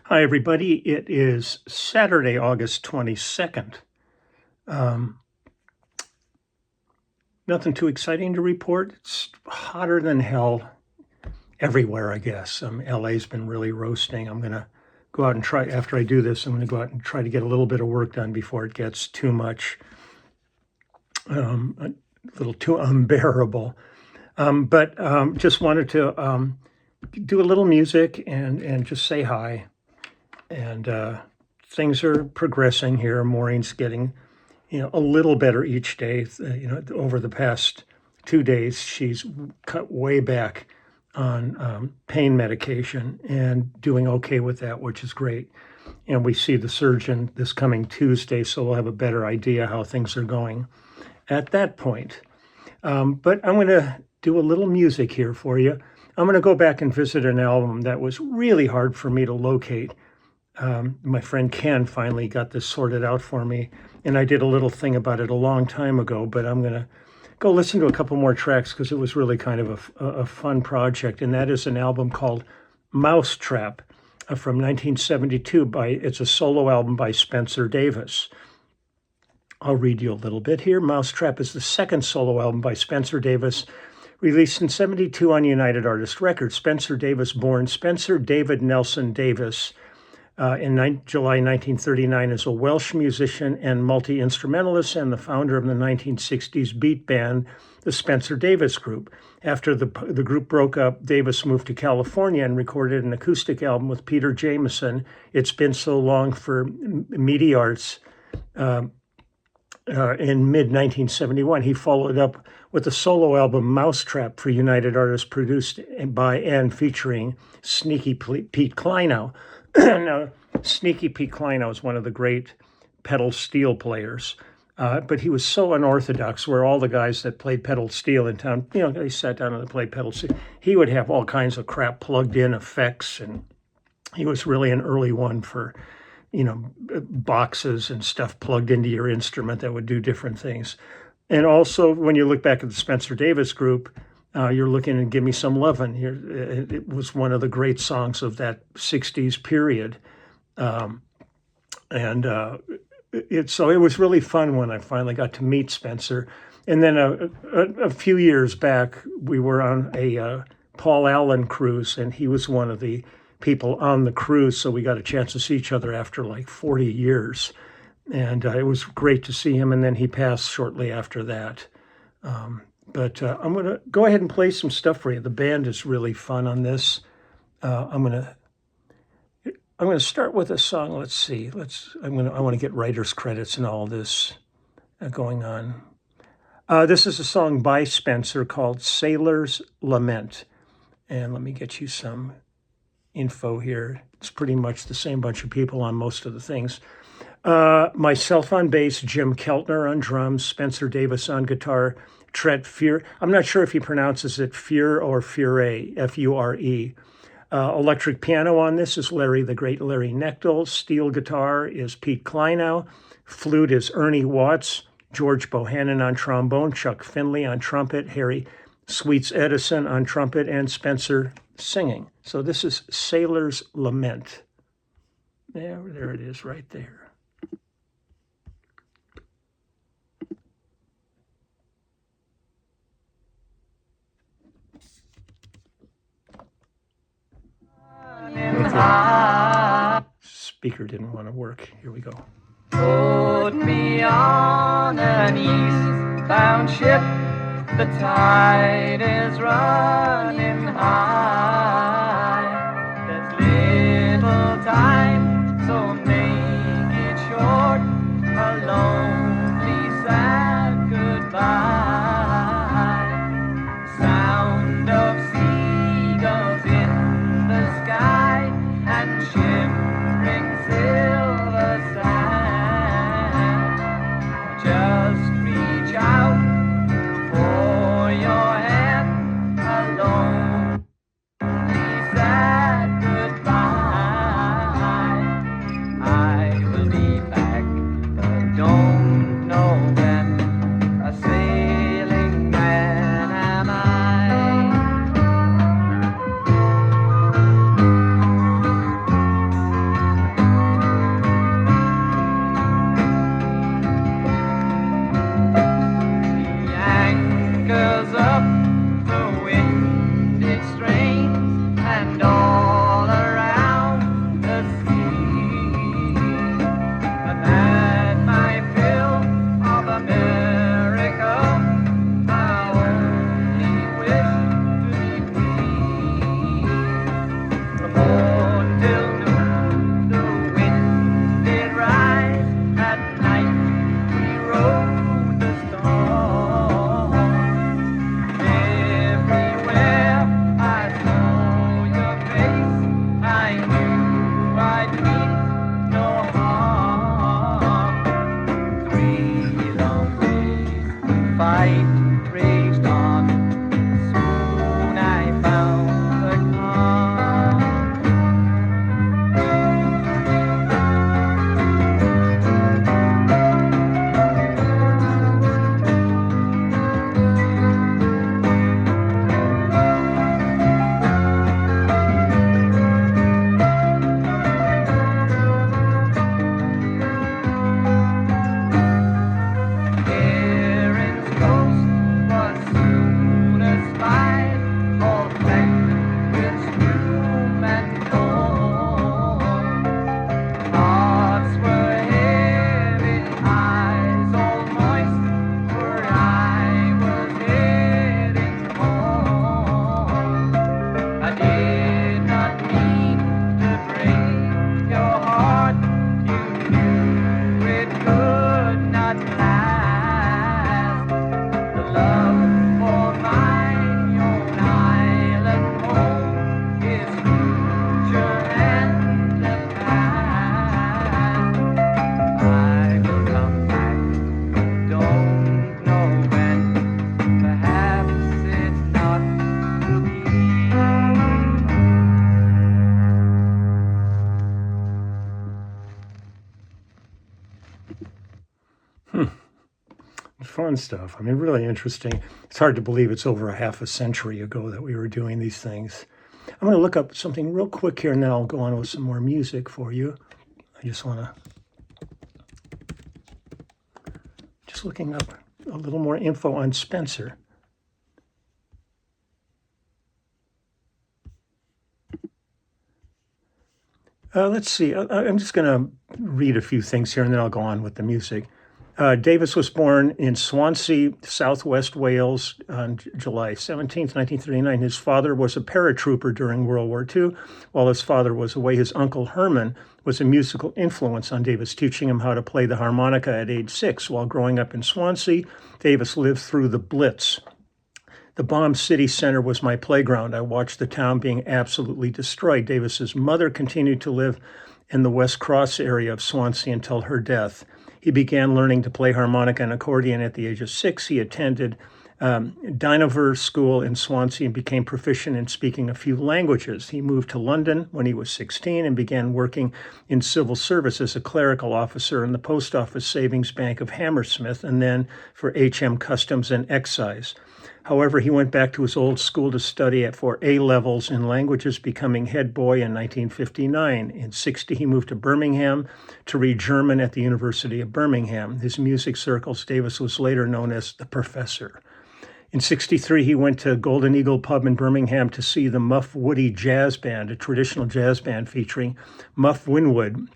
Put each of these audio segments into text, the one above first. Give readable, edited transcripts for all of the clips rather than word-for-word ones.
Hi, everybody. It is Saturday, August 22nd. Nothing too exciting to report. It's hotter than hell everywhere, I guess. LA's been really roasting. I'm going to go out and try, after I do this, I'm going to go out and try to get a little bit of work done before it gets too much, a little too unbearable. But just wanted to do a little music and just say hi. And things are progressing here. Maureen's getting a little better each day. Over the past 2 days, she's cut way back on pain medication and doing okay with that, which is great. And we see the surgeon this coming Tuesday, so we'll have a better idea how things are going at that point. But I'm going to do a little music here for you. I'm going to go back and visit an album that was really hard for me to locate. My friend Ken finally got this sorted out for me, and I did a little thing about it a long time ago, but I'm going to go listen to a couple more tracks because it was really kind of a fun project, and that is an album called Mousetrap from 1972. It's a solo album by Spencer Davis. I'll read you a little bit here. Mousetrap is the second solo album by Spencer Davis, released in 1972 on United Artists Records. Spencer Davis, born Spencer David Nelson Davis, in July 1939, is a Welsh musician and multi-instrumentalist and the founder of the 1960s beat band, the Spencer Davis Group. After the group broke up, Davis moved to California and recorded an acoustic album with Peter Jameson, It's Been So Long, for Meaty Arts in mid-1971. He followed up with a solo album, Mousetrap, for United Artists, produced by and featuring Sneaky Pete Kleinow. Now, Sneaky Pete Kleinow is one of the great pedal steel players, but he was so unorthodox, where all the guys that played pedal steel in town, they sat down and they played pedal steel. He would have all kinds of crap plugged in, effects, and he was really an early one for, boxes and stuff plugged into your instrument that would do different things. And also, when you look back at the Spencer Davis Group, you're looking at Give Me Some Lovin'. It was one of the great songs of that 60s period. So it was really fun when I finally got to meet Spencer. And then a few years back, we were on a Paul Allen cruise, and he was one of the people on the cruise, so we got a chance to see each other after like 40 years. And it was great to see him, and then he passed shortly after that. But I'm going to go ahead and play some stuff for you. The band is really fun on this. I'm going to start with a song. Let's see. I want to get writer's credits and all this going on. This is a song by Spencer called Sailor's Lament. And let me get you some info here. It's pretty much the same bunch of people on most of the things. Myself on bass, Jim Keltner on drums, Spencer Davis on guitar, Tret Fure. I'm not sure if he pronounces it Fure or Fure, F-U-R-E. Electric piano on this is the great Larry Knechtel. Steel guitar is Pete Kleinow. Flute is Ernie Watts. George Bohannon on trombone. Chuck Finley on trumpet. Harry Sweets Edison on trumpet. And Spencer singing. So this is Sailor's Lament. There it is right there. Speaker didn't want to work. Here we go. Put me on an eastbound ship. The tide is running high. There's little time, so make it short. A lonely, sad goodbye. Sound of seagulls in the sky and shimmering silver sand. Just reach out for your hand alone. fun stuff. I mean, really interesting. It's hard to believe it's over a half a century ago that we were doing these things. I'm going to look up something real quick here, and then I'll go on with some more music for you. I just want to, just looking up a little more info on Spencer. Let's see. I'm just going to read a few things here, and then I'll go on with the music. Davis was born in Swansea, southwest Wales, on July 17th, 1939. His father was a paratrooper during World War II. While his father was away, his uncle Herman was a musical influence on Davis, teaching him how to play the harmonica at age 6. While growing up in Swansea, Davis lived through the Blitz. The bombed city center was my playground. I watched the town being absolutely destroyed. Davis's mother continued to live in the West Cross area of Swansea until her death. He began learning to play harmonica and accordion at the age of 6. He attended Dynevor School in Swansea and became proficient in speaking a few languages. He moved to London when he was 16 and began working in civil service as a clerical officer in the Post Office Savings Bank of Hammersmith and then for HM Customs and Excise. However, he went back to his old school to study for A-levels in languages, becoming head boy in 1959. In 60, he moved to Birmingham to read German at the University of Birmingham. His music circles, Davis was later known as the Professor. In 63, he went to Golden Eagle Pub in Birmingham to see the Muff Woody Jazz Band, a traditional jazz band featuring Muff Winwood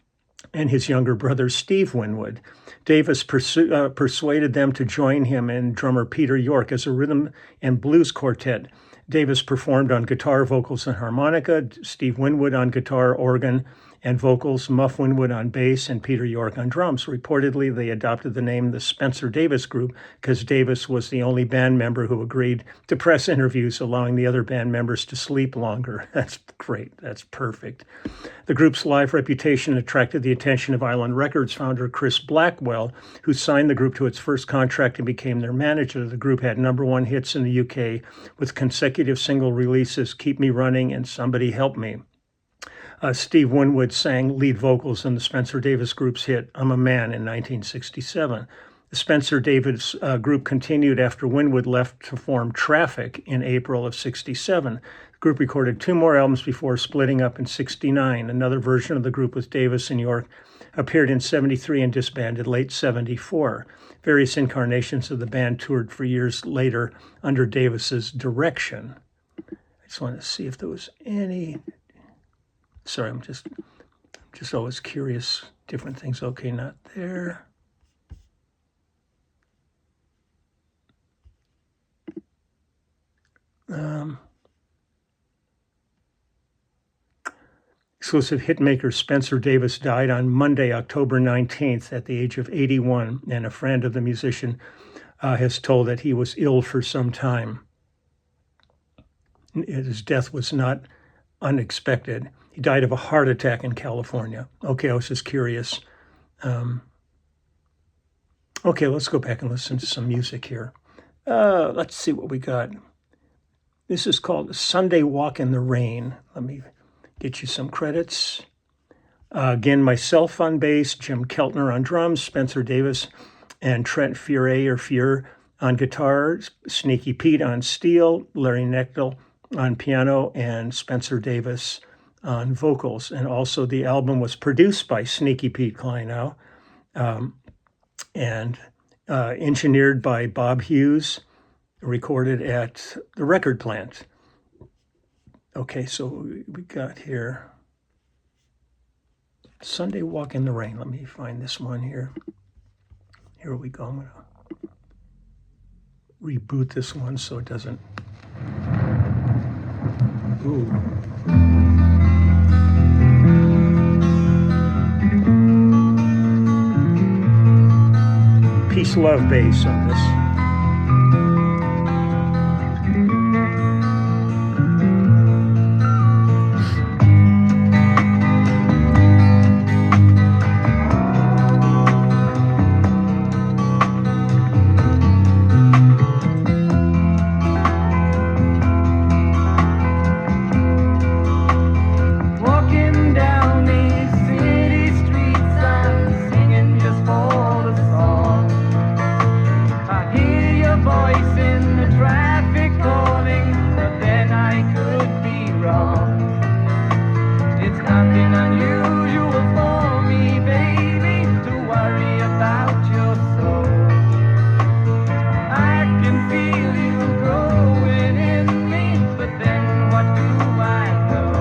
and his younger brother, Steve Winwood. Davis persuaded them to join him and drummer Peter York as a rhythm and blues quartet. Davis performed on guitar, vocals, and harmonica, Steve Winwood on guitar, organ, and vocals, Muff Winwood on bass, and Peter York on drums. Reportedly, they adopted the name the Spencer Davis Group because Davis was the only band member who agreed to press interviews, allowing the other band members to sleep longer. That's great. That's perfect. The group's live reputation attracted the attention of Island Records founder Chris Blackwell, who signed the group to its first contract and became their manager. The group had #1 hits in the UK with consecutive single releases, Keep Me Running and Somebody Help Me. Steve Winwood sang lead vocals in the Spencer Davis Group's hit, I'm a Man, in 1967. The Spencer Davis group continued after Winwood left to form Traffic in April of 67. The group recorded 2 more albums before splitting up in 69. Another version of the group with Davis and York appeared in 73 and disbanded late 74. Various incarnations of the band toured for years later under Davis's direction. I just want to see if there was any... Sorry, I'm just always curious. Different things. Okay, not there. Exclusive hitmaker Spencer Davis died on Monday, October 19th, at the age of 81, and a friend of the musician has told that he was ill for some time. His death was not unexpected. He died of a heart attack in California. Okay, I was just curious. Okay, let's go back and listen to some music here. Let's see what we got. This is called Sunday Walk in the Rain. Let me get you some credits. Again, myself on bass, Jim Keltner on drums, Spencer Davis and Trent Fuhr on guitar, Sneaky Pete on steel, Larry Knechtel on piano, and Spencer Davis on vocals. And also the album was produced by Sneaky Pete Kleinow and engineered by Bob Hughes, recorded at the record plant. Okay, so we got here Sunday Walk in the Rain. Let me find this one here. Here we go. I'm going to reboot this one so it doesn't... Ooh. Peace, love bass on this. Walking down these city streets, I'm singing just for the song. I unusual for me, baby, to worry about your soul. I can feel you growing in me, but then what do I know?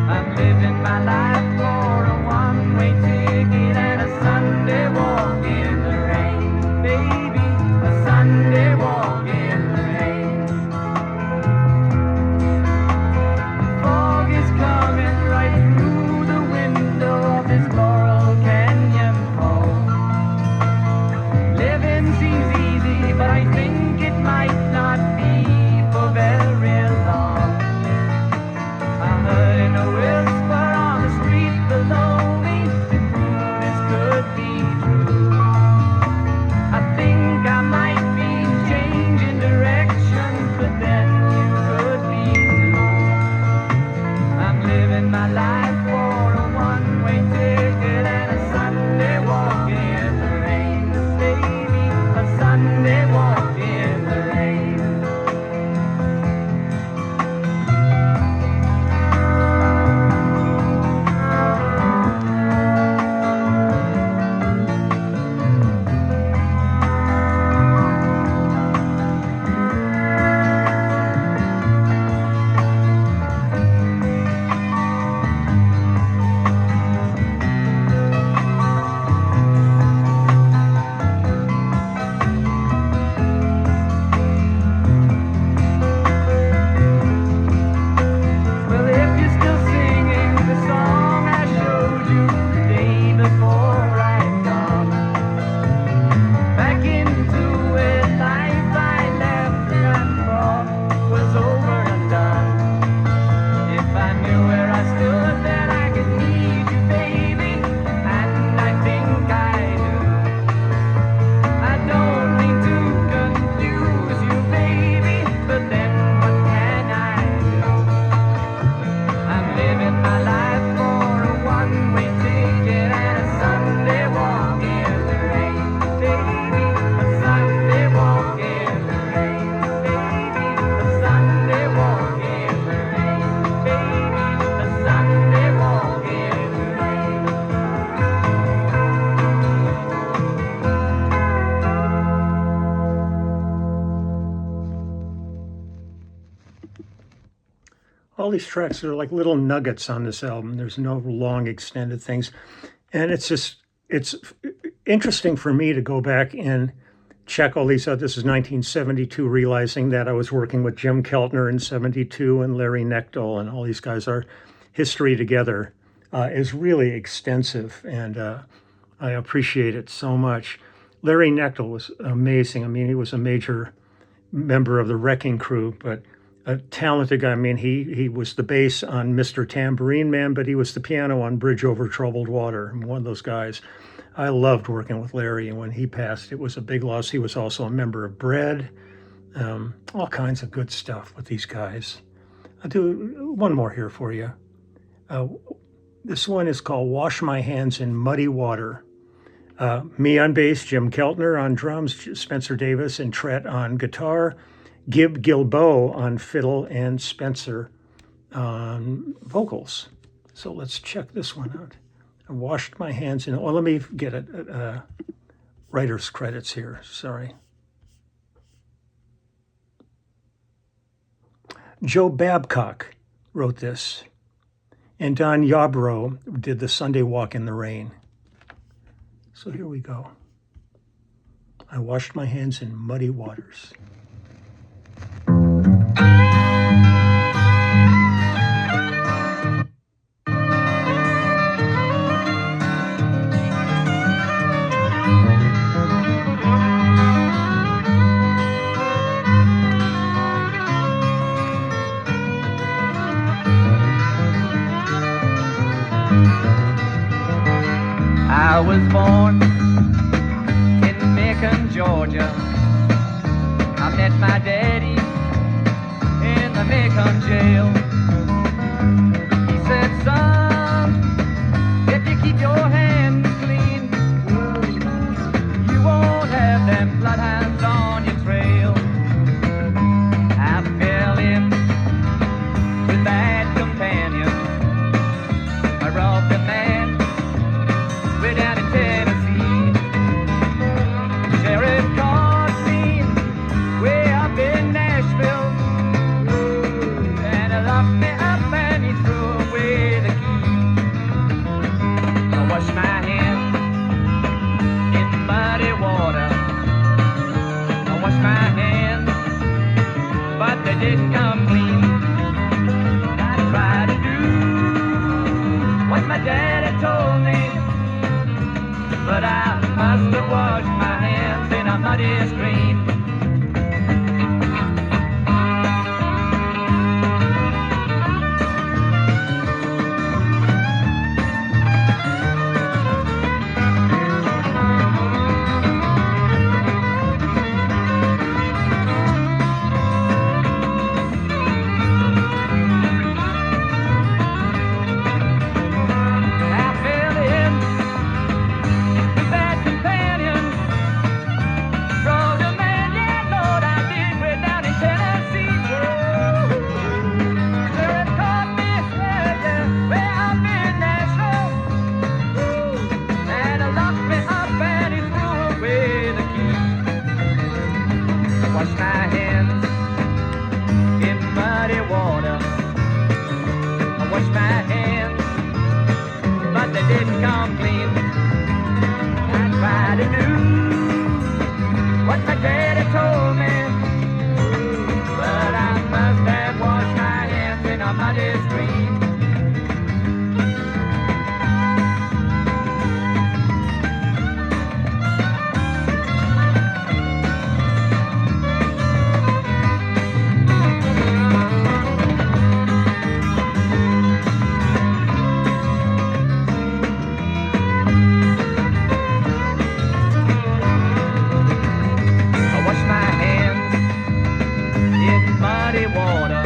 I'm living my life for a one-way ticket and a Sunday walk in the rain, baby, a Sunday walk in the rain. Fog is coming right through the window of this Laurel Canyon home. Living seems easy, but I think it might not be for very long. I heard a whisper on the street below me to prove this could be true. I think I might be changing direction, but then you could be too. I'm living my life for a one-way ticket and a Sunday walk in the rain, baby, a Sunday walk in the rain. Well, if you're still singing the song I showed you the day before I'd gone back into a life I left and thought was over and done. If I knew where I stood, then I could need you, baby, and I think I do. I don't mean to confuse you, baby, but then what can I do? I'm living my life for a one-way ticket and a Sunday walk in the rain, baby, a Sunday walk in the rain, baby, a Sunday walk in the rain, baby, a Sunday walk in the rain. All these tracks are like little nuggets on this album. There's no long extended things. And it's interesting for me to go back and check all these out. This is 1972, realizing that I was working with Jim Keltner in 72 and Larry Knechtel and all these guys. Our history together is really extensive, and I appreciate it so much. Larry Knechtel was amazing. I mean, he was a major member of the Wrecking Crew, but a talented guy. I mean, he was the bass on Mr. Tambourine Man, but he was the piano on Bridge Over Troubled Water. I'm one of those guys. I loved working with Larry, and when he passed, it was a big loss. He was also a member of Bread, all kinds of good stuff with these guys. I'll do one more here for you. This one is called Wash My Hands in Muddy Water. Me on bass, Jim Keltner on drums, Spencer Davis and Tret on guitar, Gib Gilboa on fiddle, and Spencer on vocals. So let's check this one out. I washed my hands in, let me get a writer's credits here, sorry. Joe Babcock wrote this, and Don Yarbrough did the Sunday Walk in the Rain. So here we go. I washed my hands in muddy waters. I was born in Macon, Georgia. I met my daddy in the Macon jail. He said, son, if you keep your hands clean, you won't have them bloodhounds on your trail. I fell in with bad companions, my daddy told me, but I must have washed my hands in a muddy stream. Wash my hands in muddy water. I wash my hands, but they didn't come clean. I tried to do what my daddy told me, but I must have washed my hands in a muddy stream. Muddy water.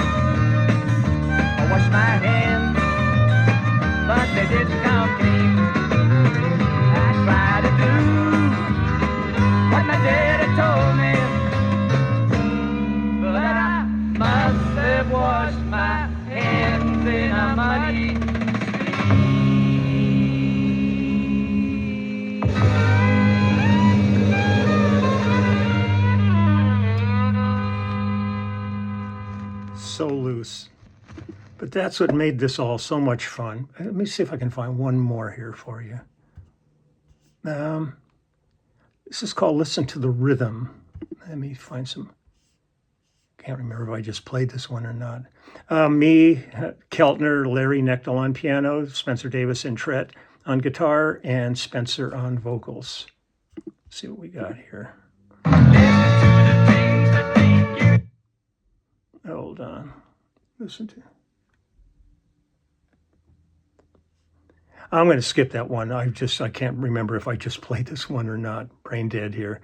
I wash my hands, but they didn't come clean. I tried to do what my daddy told me, but I must have washed my hands in a muddy So loose. But that's what made this all so much fun. Let me see if I can find one more here for you. This is called Listen to the Rhythm. Let me find some. Can't remember if I just played this one or not. Me, Keltner, Larry Knechtel on piano, Spencer Davis and Tret on guitar, and Spencer on vocals. Let's see what we got here. Hold on. Listen to. I'm going to skip that one. I can't remember if I just played this one or not. Brain dead here.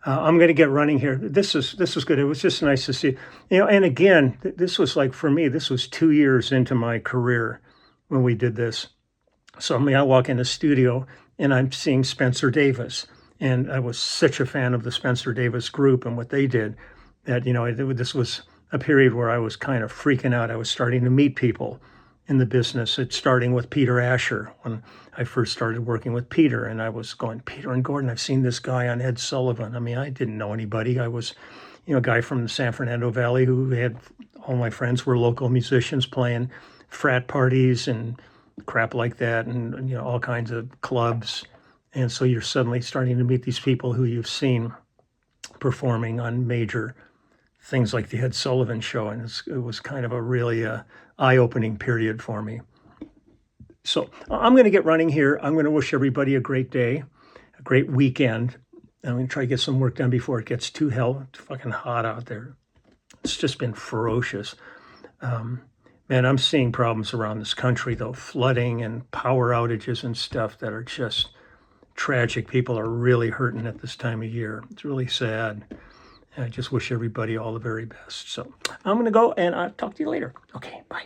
I'm going to get running here. This was good. It was just nice to see, and again, this was like, for me, this was 2 years into my career when we did this. So I walk in the studio and I'm seeing Spencer Davis, and I was such a fan of the Spencer Davis group and what they did that, this was a period where I was kind of freaking out. I was starting to meet people in the business. It's starting with Peter Asher when I first started working with Peter, and I was going, Peter and Gordon, I've seen this guy on Ed Sullivan. I mean, I didn't know anybody. I was, a guy from the San Fernando Valley who had, all my friends were local musicians playing frat parties and crap like that, and all kinds of clubs. And so you're suddenly starting to meet these people who you've seen performing on major things like the Ed Sullivan Show, and it was kind of a really eye-opening period for me. So I'm going to get running here. I'm going to wish everybody a great day, a great weekend. I'm going to try to get some work done before it gets too fucking hot out there. It's just been ferocious. Man, I'm seeing problems around this country, though, flooding and power outages and stuff that are just tragic. People are really hurting at this time of year. It's really sad. I just wish everybody all the very best. So I'm going to go, and I'll talk to you later. Okay, bye.